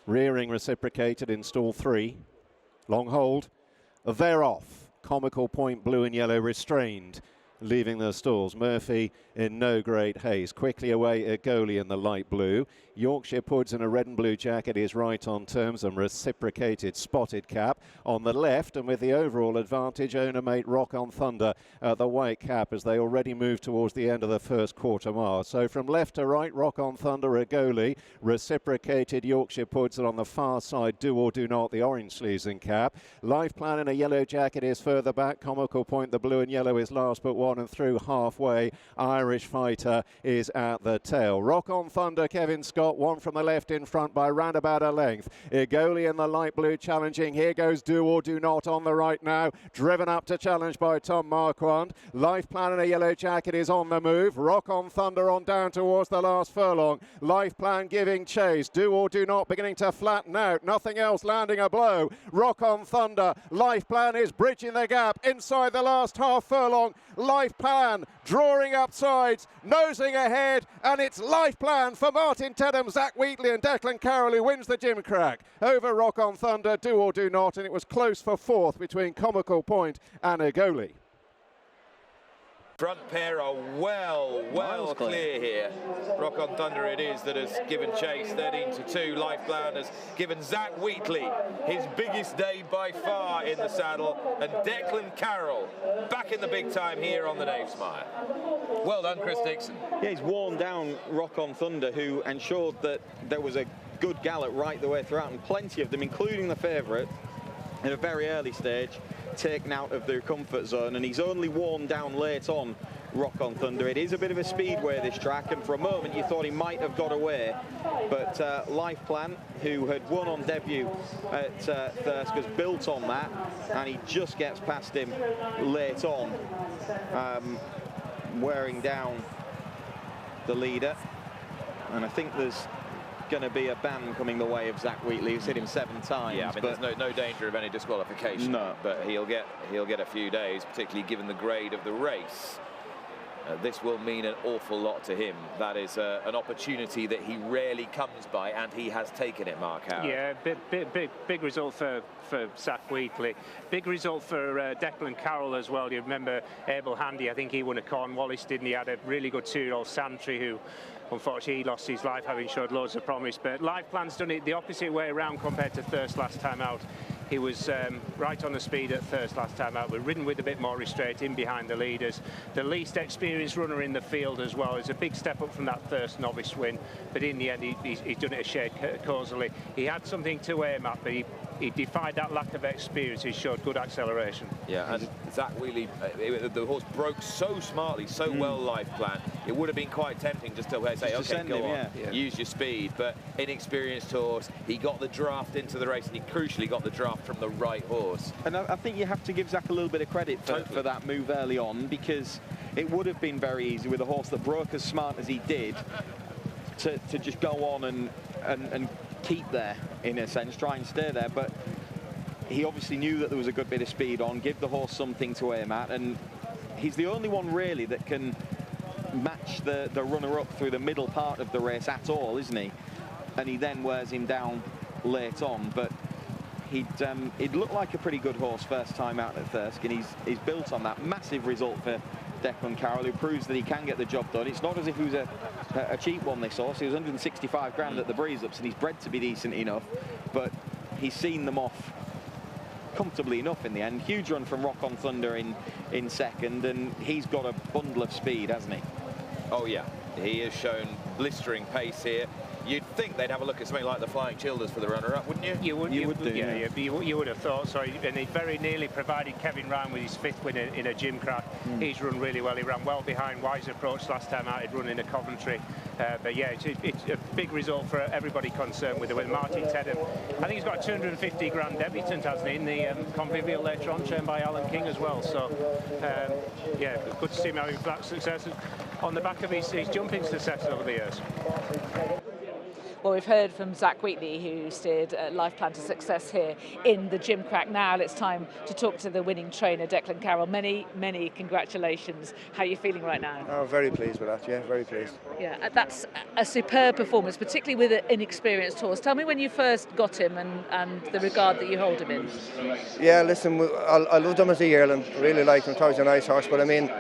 Rearing reciprocated in stall 3. Long hold. They're off. Comical Point, blue and yellow, restrained, leaving the stalls. Murphy in no great haste. Quickly away at goalie in the light blue. Yorkshire Puds in a red and blue jacket is right on terms and reciprocated spotted cap on the left, and with the overall advantage, owner mate Rock on Thunder at the white cap as they already move towards the end of the first quarter mile. So from left to right, Rock on Thunder a goalie, reciprocated Yorkshire Puds, and on the far side, Do or Do Not, the orange sleeves and cap. Lifeplan in a yellow jacket is further back. Comical Point, the blue and yellow, is last but one and through halfway. Irish Fighter is at the tail. Rock on Thunder, Kevin Scott, one from the left in front by round about a length. Igoli in the light blue challenging. Here goes Do or Do Not on the right now. Driven up to challenge by Tom Marquand. Lifeplan in a yellow jacket is on the move. Rock on Thunder on down towards the last furlong. Lifeplan giving chase. Do or Do Not beginning to flatten out. Nothing else landing a blow. Rock on Thunder. Lifeplan is bridging the gap inside the last half furlong. Lifeplan drawing up sides, nosing ahead, and it's Lifeplan for Martin Tedham, Zak Wheatley and Declan Carroll, who wins the Gymcrack over Rock on Thunder, Do or Do Not, and it was close for fourth between Comical Point and Igoli. Front pair are well clear here. Rock on Thunder it is that has given chase, 13-2. Lifeplan has given Zak Wheatley his biggest day by far in the saddle, and Declan Carroll back in the big time here on the Knavesmire. Well done, Chris Dixon. Yeah, he's worn down Rock on Thunder, who ensured that there was a good gallop right the way throughout, and plenty of them, including the favourite, at a very early stage, taken out of their comfort zone, and he's only worn down late on Rock on Thunder. It is a bit of a speedway, this track, and for a moment you thought he might have got away, but Lifeplan, who had won on debut at Thirsk, has built on that, and he just gets past him late on, wearing down the leader. And I think there's going to be a ban coming the way of Zak Wheatley, who's hit him 7 times. Yeah, I mean, there's no danger of any disqualification. No, but he'll get a few days, particularly given the grade of the race. This will mean an awful lot to him. That is an opportunity that he rarely comes by, and he has taken it, Mark Howard. Yeah, big result for Zak Wheatley. Big result for Declan Carroll as well. You remember Abel Handy, I think he won a Cornwallis, didn't he? Had a really good 2-year-old Santry who unfortunately he lost his life, having showed loads of promise. But Lifeplan's done it the opposite way around compared to Thirsk last time out. He was right on the speed at Thirsk last time out, but ridden with a bit more restraint in behind the leaders. The least experienced runner in the field as well. It's a big step up from that Thirsk novice win, but in the end he's done it a shade causally. He had something to aim at, but he defied that lack of experience. He showed good acceleration. Yeah, and Zak Wheatley, the horse broke so smartly, so well, Lifeplan. It would have been quite tempting just to say, okay, go on, use your speed. But inexperienced horse, he got the draft into the race, and he crucially got the draft from the right horse. And I think you have to give Zak a little bit of credit for that move early on, because it would have been very easy with a horse that broke as smart as he did to just go on and keep there, in a sense, try and stay there. But he obviously knew that there was a good bit of speed on, give the horse something to aim at, and he's the only one really that can match the runner-up through the middle part of the race at all, isn't he? And he then wears him down late on, but he'd looked like a pretty good horse first time out at Thirsk, and he's built on that. Massive result for Declan Carroll, who proves that he can get the job done. It's not as if he was a cheap one, this horse. He was 165 grand at the breeze-ups, and he's bred to be decent enough, but he's seen them off comfortably enough in the end. Huge run from Rock on Thunder in second, and he's got a bundle of speed, hasn't he? Oh yeah, he has shown blistering pace here. You'd think they'd have a look at something like the Flying Childers for the runner-up, wouldn't you? You would do, yeah. You would have thought so. And he very nearly provided Kevin Ryan with his 5th win in a Gymcrack. He's run really well. He ran well behind Wise Approach last time out. He'd run in a Coventry. But yeah, it's a big result for everybody concerned with it. With Martin Tedham, I think he's got a 250 grand debutant, hasn't he, in the Convivial later on, trained by Alan King as well. So yeah, good to see him having flat success on the back of his jumping success over the years. Well, we've heard from Zak Wheatley, who steered Lifeplan to success here in the Gymcrack. Now it's time to talk to the winning trainer, Declan Carroll. Many, many congratulations. How are you feeling right now? Oh, very pleased with that, yeah, very pleased. Yeah, that's a superb performance, particularly with an inexperienced horse. Tell me when you first got him and the regard that you hold him in. Yeah, listen, I loved him as a yearling, really liked him, thought he was a nice horse, but I mean,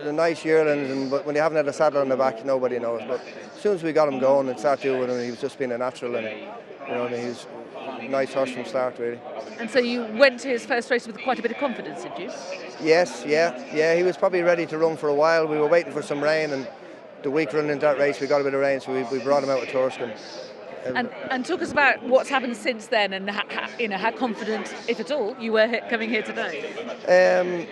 the nice yearlings, but when you haven't had a saddle on the back, nobody knows. But as soon as we got him going and started doing him, he was just being a natural, and you know, he was a nice horse from start, really. And so you went to his first race with quite a bit of confidence, did you? Yes, yeah, he was probably ready to run for a while. We were waiting for some rain, and the week running into that race, we got a bit of rain, so we brought him out with Thirsk. And talk us about what's happened since then, and how confident, if at all, you were coming here today.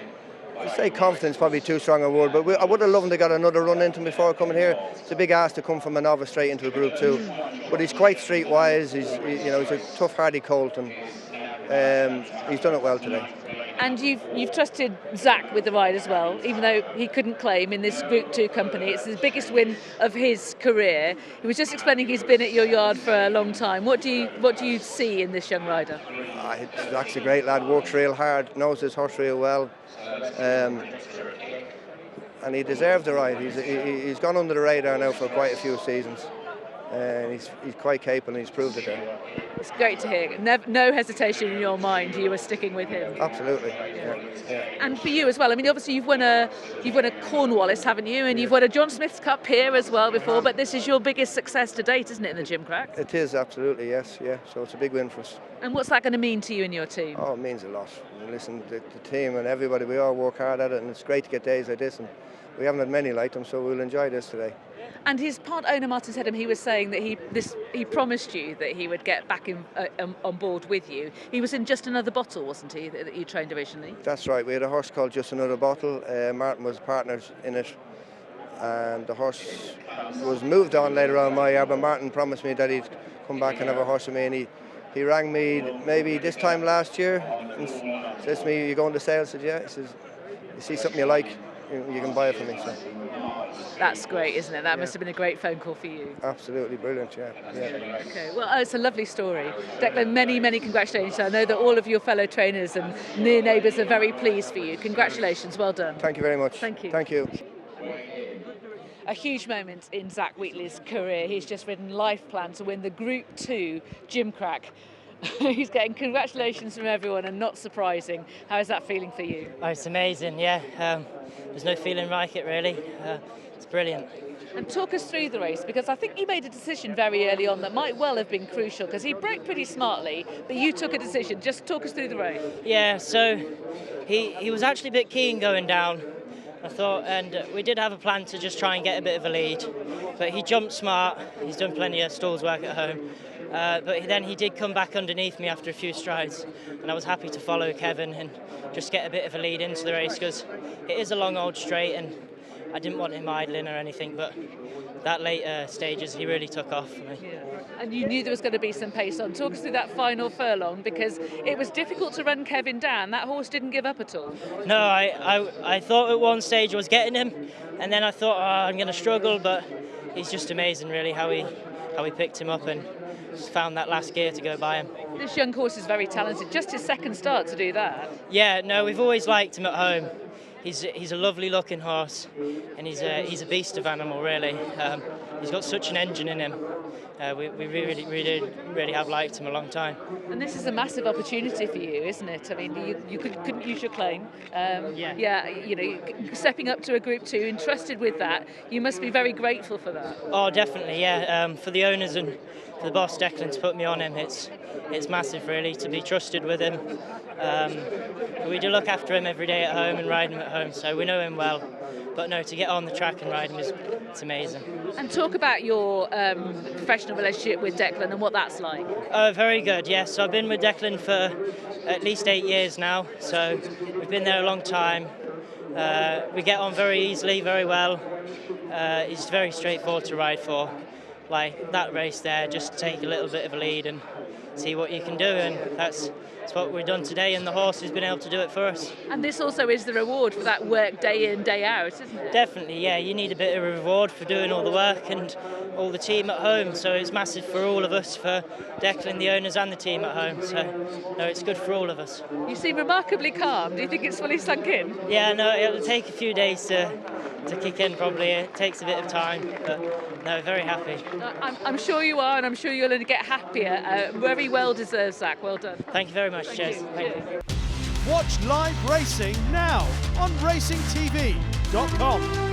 I'd say confidence probably too strong a word, but I would have loved to get another run into him before coming here. It's a big ask to come from a novice straight into a Group 2, but he's quite streetwise. He's a tough, hardy colt, and he's done it well today. And you've trusted Zak with the ride as well, even though he couldn't claim in this Group 2 company. It's the biggest win of his career. He was just explaining he's been at your yard for a long time. What do you see in this young rider? Zak's a great lad, works real hard, knows his horse real well, and he deserves the ride. He's gone under the radar now for quite a few seasons. He's quite capable, and he's proved it there. It's great to hear. No hesitation in your mind. You were sticking with him. Absolutely. Yeah. And for you as well. I mean, obviously you've won a Cornwallis, haven't you? And you've won a John Smith's Cup here as well before. But this is your biggest success to date, isn't it, in the Gymcrack? It is, absolutely. Yes. Yeah. So it's a big win for us. And what's that going to mean to you and your team? Oh, it means a lot. Listen, the team and everybody, we all work hard at it, and it's great to get days like this. And we haven't had many like them, so we'll enjoy this today. And his part owner, Martin Sedham, he was saying that he promised you that he would get back on board with you. He was in Just Another Bottle, wasn't he, that you trained originally? That's right. We had a horse called Just Another Bottle. Martin was partners in it, and the horse was moved on later on in my yard, but Martin promised me that he'd come back and have a horse with me, and he rang me maybe this time last year and says to me, "You going to sale?" I said, "Yeah." He says, "You see something you like, you can buy it for me." So. That's great, isn't it? That must have been a great phone call for you. Absolutely brilliant, yeah. Okay, well, it's a lovely story. Declan, many, many congratulations. I know that all of your fellow trainers and near neighbours are very pleased for you. Congratulations, well done. Thank you very much. Thank you. Thank you. A huge moment in Zak Wheatley's career. He's just ridden Lifeplan to win the Group 2 Gymcrack. He's getting congratulations from everyone, and not surprising. How is that feeling for you? Oh, it's amazing, yeah. There's no feeling like it, really. It's brilliant. And talk us through the race, because I think you made a decision very early on that might well have been crucial, because he broke pretty smartly, but you took a decision. Just talk us through the race. Yeah, so he was actually a bit keen going down, I thought, and we did have a plan to just try and get a bit of a lead, but he jumped smart. He's done plenty of stalls work at home. But then he did come back underneath me after a few strides, and I was happy to follow Kevin and just get a bit of a lead into the race, because it is a long old straight and I didn't want him idling or anything, but that later stages he really took off for me. Yeah. And you knew there was going to be some pace on. Talk us through that final furlong, because it was difficult to run Kevin down. That horse didn't give up at all. No, I thought at one stage I was getting him, and then I thought, I'm going to struggle, but he's just amazing really how he picked him up and found that last gear to go by him. This young horse is very talented. Just his second start to do that. Yeah, no, we've always liked him at home. He's a lovely looking horse, and he's a beast of animal really. He's got such an engine in him. We really have liked him a long time. And this is a massive opportunity for you, isn't it? I mean, you couldn't use your claim. Yeah, you know, stepping up to a Group 2, entrusted with that, you must be very grateful for that. Oh, definitely, yeah. For the owners and for the boss Declan to put me on him, it's massive really to be trusted with him. We do look after him every day at home and ride him at home, so we know him well. But no, to get on the track and ride him it's amazing. And talk about your professional relationship with Declan and what that's like. Very good, yes. So I've been with Declan for at least 8 years now, so we've been there a long time. We get on very easily, very well. He's very straightforward to ride for. Like that race there, just take a little bit of a lead and see what you can do, and it's what we've done today, and the horse has been able to do it for us. And this also is the reward for that work day in, day out, isn't it? Definitely, yeah. You need a bit of a reward for doing all the work and all the team at home. So it's massive for all of us, for Declan, the owners, and the team at home. So no, it's good for all of us. You seem remarkably calm. Do you think it's fully sunk in? Yeah, no, it'll take a few days to kick in probably. It takes a bit of time, but no, very happy. I'm sure you are, and I'm sure you'll only get happier. Very well deserved, Zak. Well done. Thank you very much, Jez. Thank you. Watch live racing now on racingtv.com.